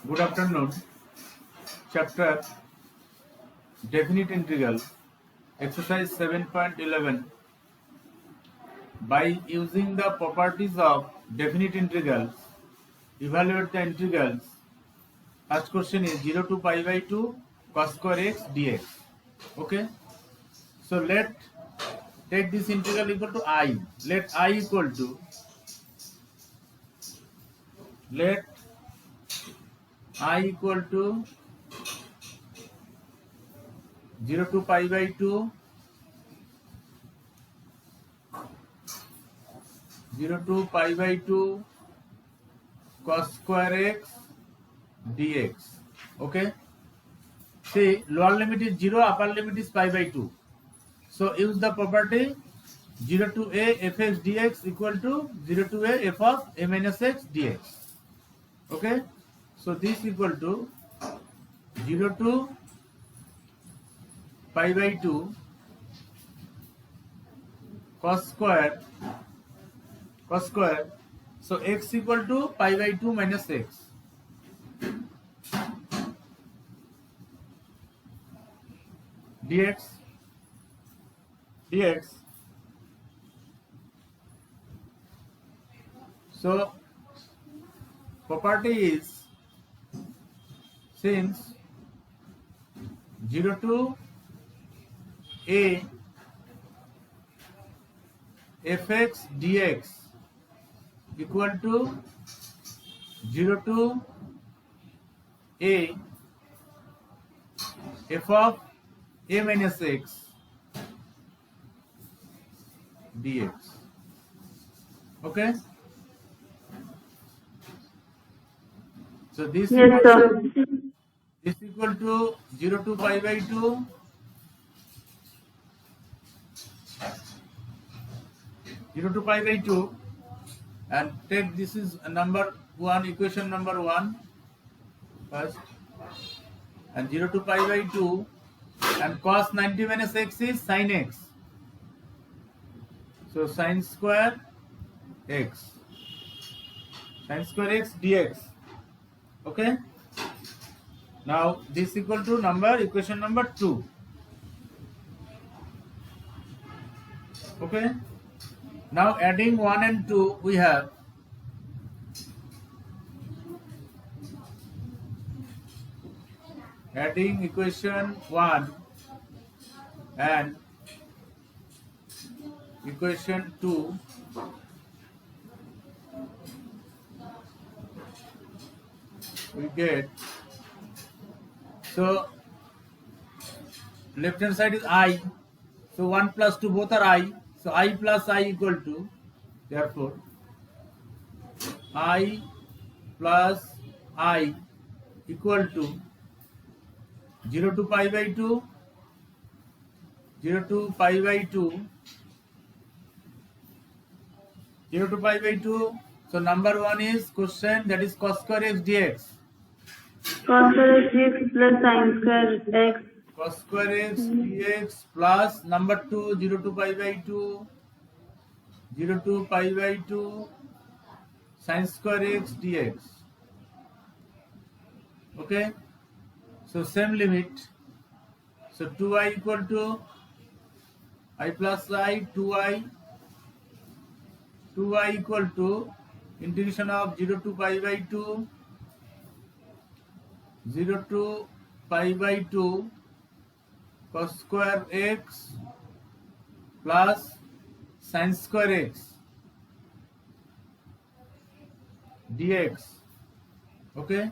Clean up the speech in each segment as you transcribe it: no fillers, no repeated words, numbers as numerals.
Good afternoon. Chapter Definite Integral, Exercise 7.11. By using the properties of definite integrals, evaluate the integrals. First question is 0 to pi by 2 cos square x dx. Okay. So let take this integral equal to I. Let I equal to 0 to pi by 2 cos square x dx. Okay. See, lower limit is 0, upper limit is pi by 2. So use the property 0 to a fx dx equal to 0 to a f of a minus x dx. Okay. So this equal to 0 to pi by 2 cos square. So x equal to pi by 2 minus x. dx. So property is, since 0 to a fx dx equal to 0 to a f of a minus x dx. Okay. So this Yes, sir. is equal to 0 to pi by 2 and take this is number 1, equation number 1 first, and 0 to pi by 2, and cos 90 minus x is sin x. So sin square x dx. Okay. Now this equal to equation number 2. Okay. Now adding 1 and 2, we have adding equation 1 and equation 2, we get, so left hand side is I, so 1 plus 2 both are I, so I plus I equal to, therefore I plus I equal to 0 to pi by 2, 0 to pi by 2, so number 1 is question, that is cos square x dx. Cos square x dx plus sin square x. Cos square x dx plus number 2, 0 to pi by 2, sin square x dx. Okay. So same limit. So 2i equal to I plus I, 2i equal to integration of 0 to pi by 2, cos square x plus sin square x dx. Okay.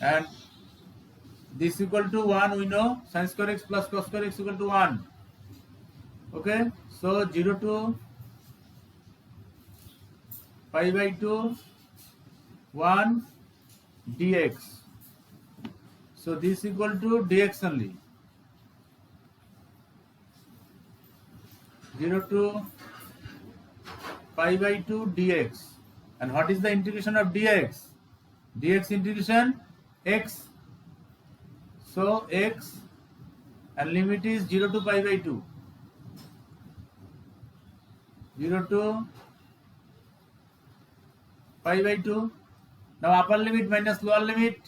And this equal to 1, we know, sin square x plus cos square x equal to 1. Okay. So 0 to pi by 2, 1 dx. So this equal to dx only. 0 to pi by 2 dx. And what is the integration of dx? Dx integration x. So x, and limit is 0 to pi by 2. 0 to pi by 2. Now upper limit minus lower limit.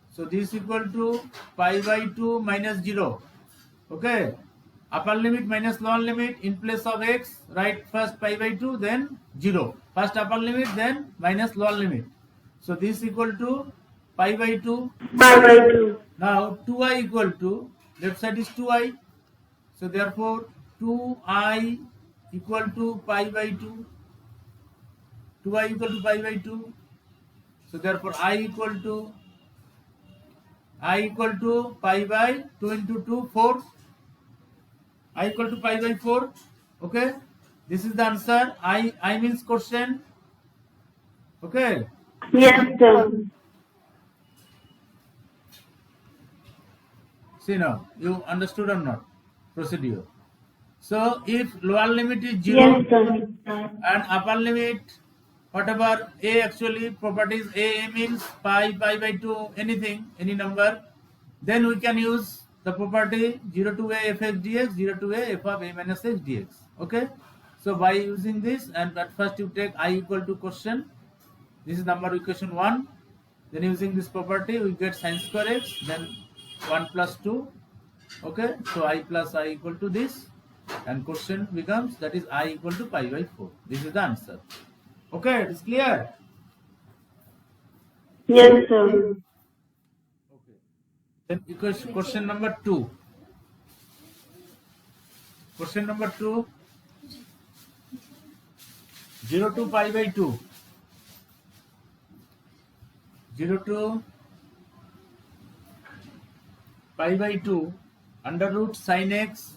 So this equal to pi by 2 minus 0. Okay. Upper limit minus lower limit, in place of x, write first pi by 2, then 0. First upper limit, then minus lower limit. So this equal to pi by 2. Pi by 2. Now 2i equal to, left side is 2i. So therefore 2i equal to pi by 2. 2i equal to pi by 2. So therefore I equal to pi by 2 into 2, 4. I equal to pi by 4. Okay. This is the answer. I means question. Okay. Yes, sir. See now, you understood or not? Procedure. So if lower limit is 0 Yes, sir. and upper limit, whatever a actually properties a means pi by 2, anything, any number, then we can use the property 0 to a f x dx, 0 to a f of a minus x dx. Okay. So by using this, and at first you take I equal to question. This is number equation 1. Then using this property we get sin square x, then 1 plus 2. Okay. So I plus I equal to this, and question becomes, that is I equal to pi by 4. This is the answer. Okay, it is clear. Yes, sir. Okay. Then question number 2. Question number 2. 0 to pi by 2. 0 to pi by 2 under root sin x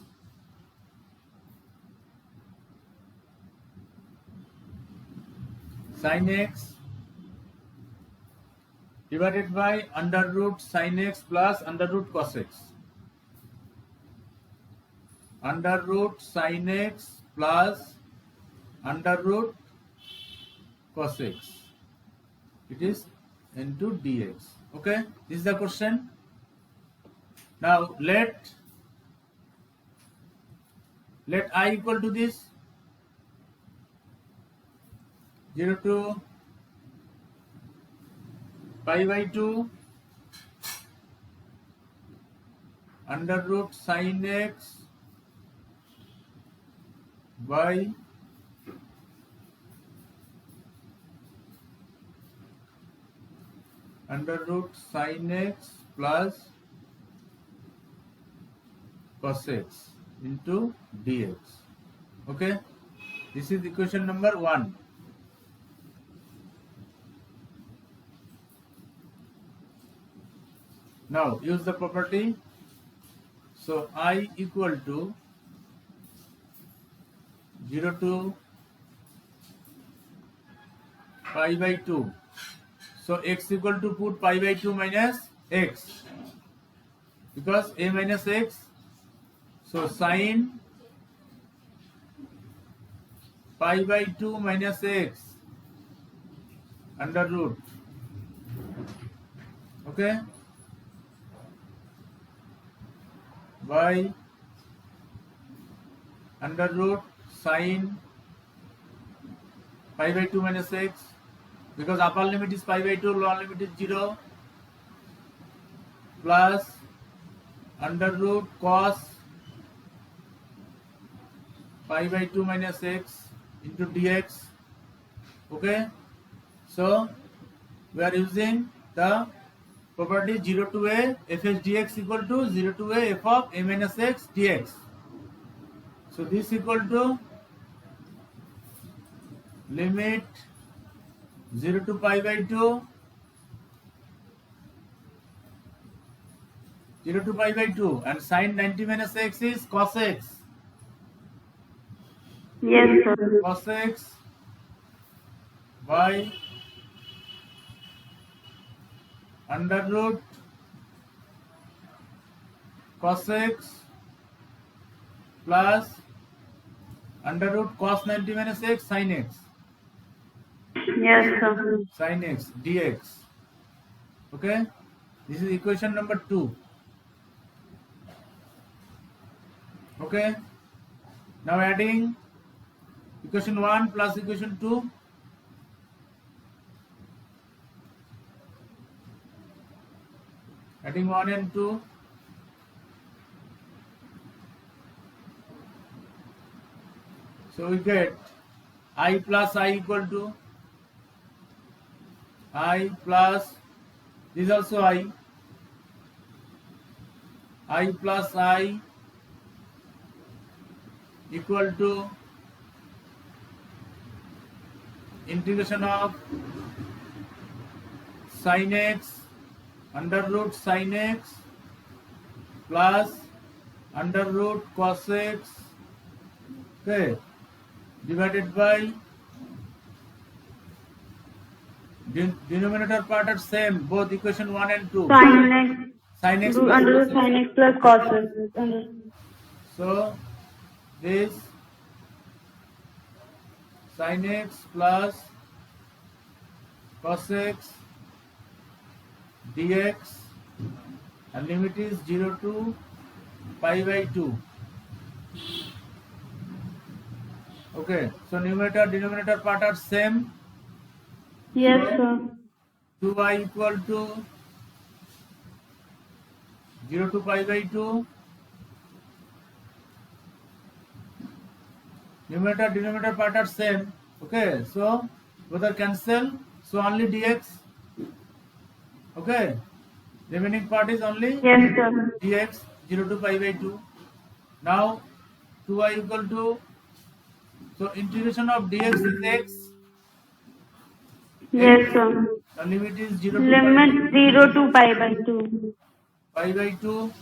divided by under root sin x plus under root cos x. Under root sin x plus under root cos x. It is into dx. Okay, this is the question. Now let I equal to this 0 to pi by 2 under root sin x by under root sin x plus cos x into dx. Okay, this is equation number 1. Now use the property. So I equal to 0 to pi by 2. So x equal to, put pi by 2 minus x, because a minus x. So sin pi by 2 minus x under root. Okay, by under root sin pi by 2 minus x, because upper limit is pi by 2, lower limit is 0, plus under root cos pi by 2 minus x into dx. Okay, so we are using the property 0 to a f x dx equal to 0 to a f of a minus x dx. So this equal to limit 0 to pi by 2, 0 to pi by 2, and sin 90 minus x is cos x. Yes, sir. Cos x by under root cos x plus under root cos 90 minus x sin x. Yes, sir. Sin x dx. Okay, this is equation number 2. Okay, now adding equation 1 plus equation 2. Getting 1 and 2. So we get I plus I equal to I plus, this is also I plus I equal to integration of sin x under root sin x plus under root cos x, okay, divided by denominator part are same, both equation 1 and 2. Sin x. Sin x Root plus under cos root x. sin x plus cos x. So this sin x plus cos x dx, and limit is 0 to pi by 2. Okay, so numerator denominator part are same. Yes, sir. 2y equal to 0 to pi by 2. Numerator denominator part are same. Okay, so both are cancel. So only dx. Okay, remaining part is only Yes, sir. dx 0 to pi by 2. Now 2y equal to, so integration of dx is x. Yes, sir. The limit is 0 to Limit 0 to pi by 2. pi by 2.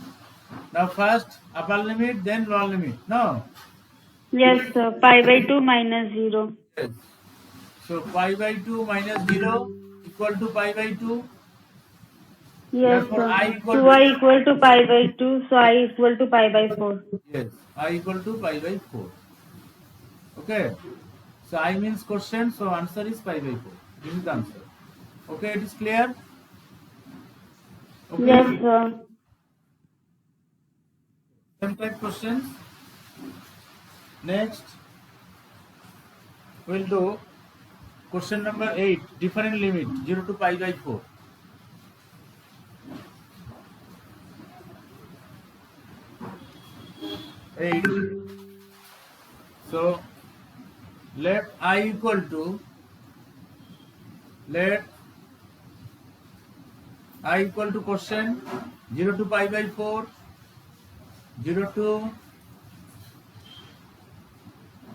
Now first upper limit, then lower limit. No. Yes, sir. Pi by 2 minus 0. Yes. So pi by 2 minus 0 equal to pi by 2. Yes, Therefore, sir. I equal 2i equal to pi by 2, so I equal to pi by 4. Yes, I equal to pi by 4. Okay. So I means question, so answer is pi by 4. This is the answer. Okay, it is clear? Okay. Yes, sir. Same type questions. Next, we'll do question number 8, different limit 0 to pi by 4. So let I equal to, question 0 to pi by 4, 0 to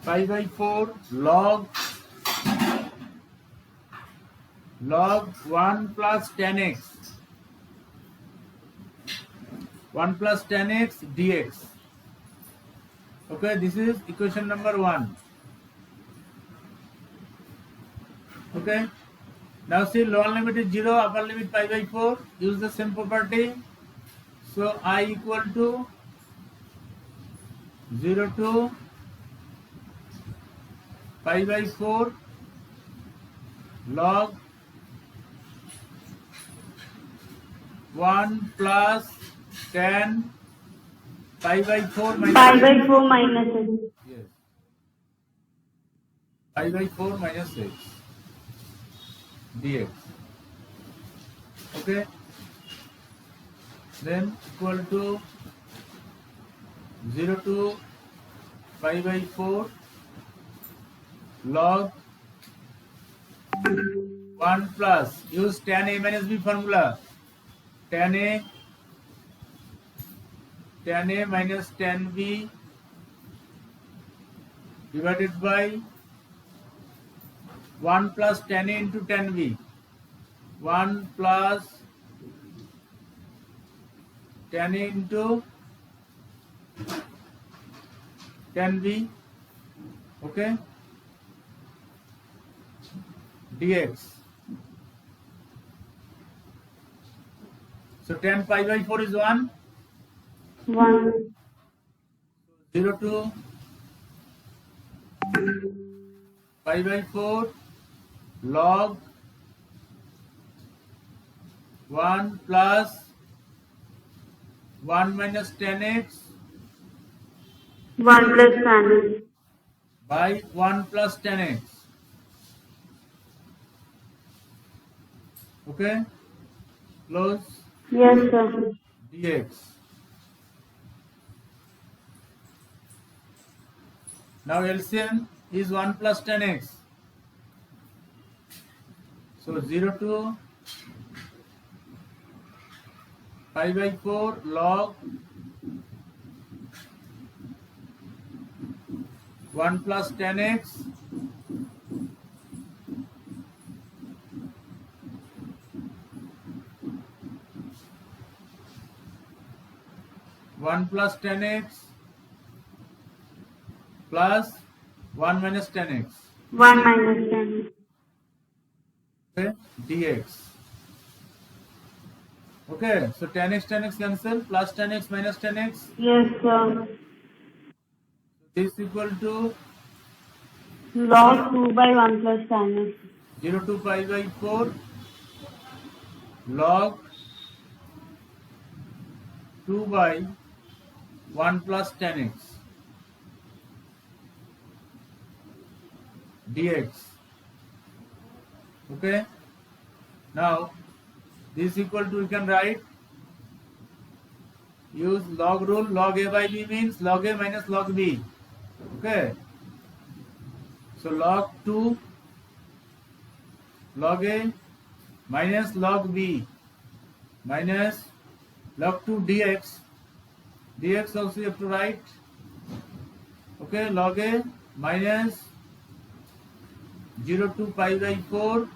pi by 4 log 1 plus tan x, 1 plus tan x dx. Okay, this is equation number 1. Okay, now see lower limit is 0, upper limit pi by 4. Use the same property. So I equal to 0 to pi by 4 log 1 plus tan pi by 4 minus Pi by 4 minus x. yes, pi by 4 minus x dx. Okay, then equal to 0 to pi by 4 log 1 plus, use tan a minus b formula, tan a minus tan b divided by 1 plus tan a into tan b, 1 plus tan a into tan b, okay, dx. So tan pi by 4 is 1. 1. 0 to pi by 4 log 1 plus 1 minus tan x 1 plus tan x. by 1 plus tan x. Okay, close. Yes, sir. dx. Now LCM is 1 plus 10x. So 0 to pi by 4 log 1 plus 10x one plus 10x plus 1 minus 10x. 1 minus 10. Okay, dx. Okay, so 10x 10x cancel, plus 10x minus 10x. Yes, sir. This is equal to Log 2 by 1 plus 10x. 0 to pi by 4 log 2 by 1 plus 10x dx. Okay, now this is equal to, we can write, use log rule. Log a by b means log a minus log b. Okay, so log 2 log a minus log b minus log 2 dx. Dx also you have to write. Okay, log a minus 0 to pi by 4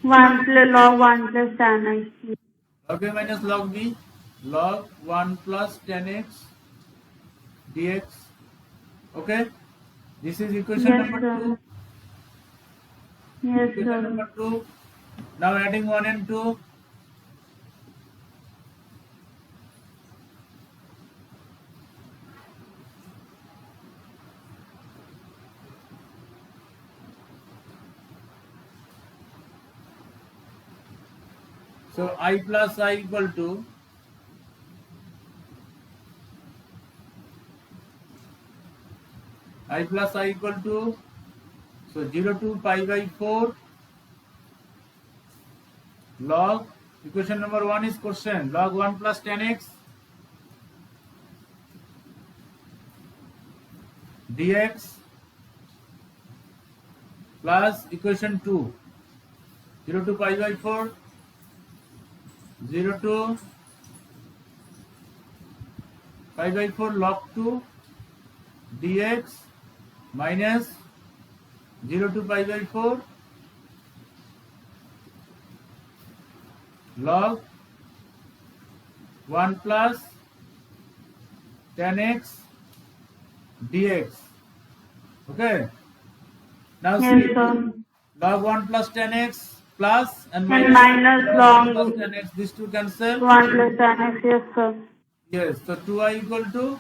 1 plus log 1 plus 10x. log a minus log b log 1 plus 10x dx. Okay, this is equation Yes, number sir. 2. Yes, Equation sir. number 2. Now adding 1 and 2. So I plus I equal to I plus I equal to, so 0 to pi by 4 log, equation number 1 is question, log 1 plus 10x dx plus equation 2 0 to pi by 4 0 to pi by 4 log 2 dx minus 0 to pi by 4 log 1 plus 10x dx. Okay, now Yes, see, sir. log 1 plus 10x plus and And minus minus log 1 log plus 10x, these two cancel. 1 plus 10x. Yes, sir. Yes, so 2i equal to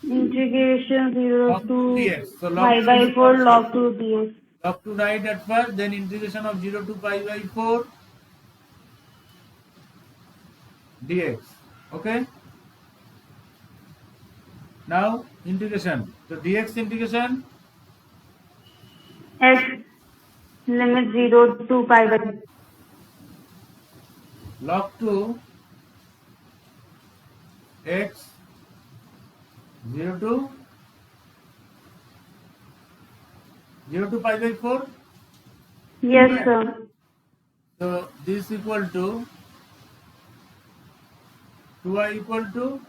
Integration 0 log 2 to dx. So pi log 2 by 4 log 2 dx. log 2 right at first, then integration of 0 to pi by 4 dx. Okay, now integration. So dx integration X limit 0 to pi by log 2 x 0 to 0 to pi by 4. Yes, sir. So this equal to 2i equal to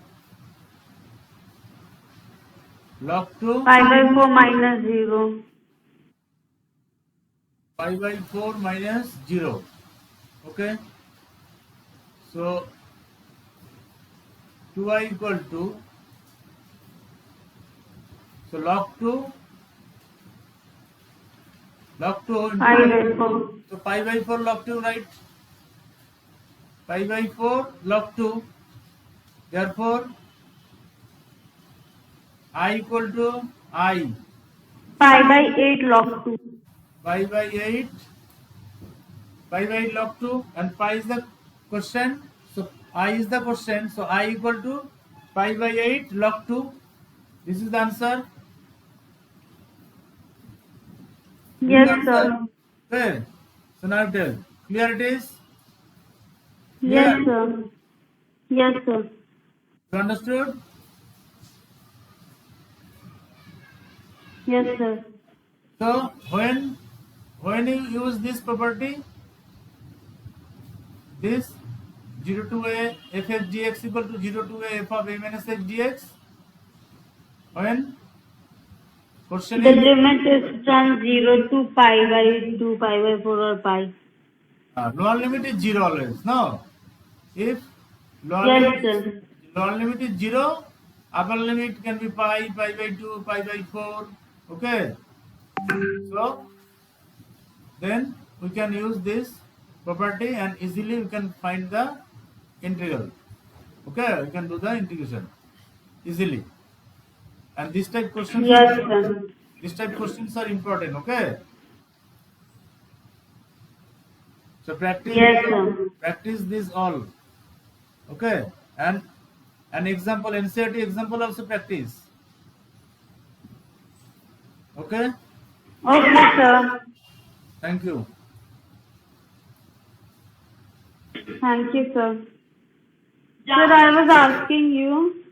log 2 Pi by 4 minus 0. pi by 4 minus 0. Okay, so 2i equal to, so log 2 Pi by 4. so pi by 4 log 2, right? Pi by 4 log 2, therefore I equal to I, Pi by 8 log 2. pi by 8 log 2, and pi is the question, so I is the question, so I equal to pi by 8 log 2. This is the answer. Yes, sir. Clear? So now tell, clear it is? Yes, sir. Yes, sir. You understood? Yes, sir. So when you use this property, this 0 to a f of gx equal to 0 to a f of a minus x dx, when question The is limit is from 0 to pi by 2, pi by 4 or pi. lower limit is 0 always. No, if lower Yes, sir. limit is 0, upper limit can be pi by 2, pi by 4. Okay, so then we can use this property and easily we can find the integral. Okay, we can do the integration easily. And this type questions Yes, sir. are important. Okay, so Yes, sir. practice this all. Okay, and an example, NCERT example also practice. Okay, Okay, sir. thank you. Thank you, sir. Sir, I was asking you,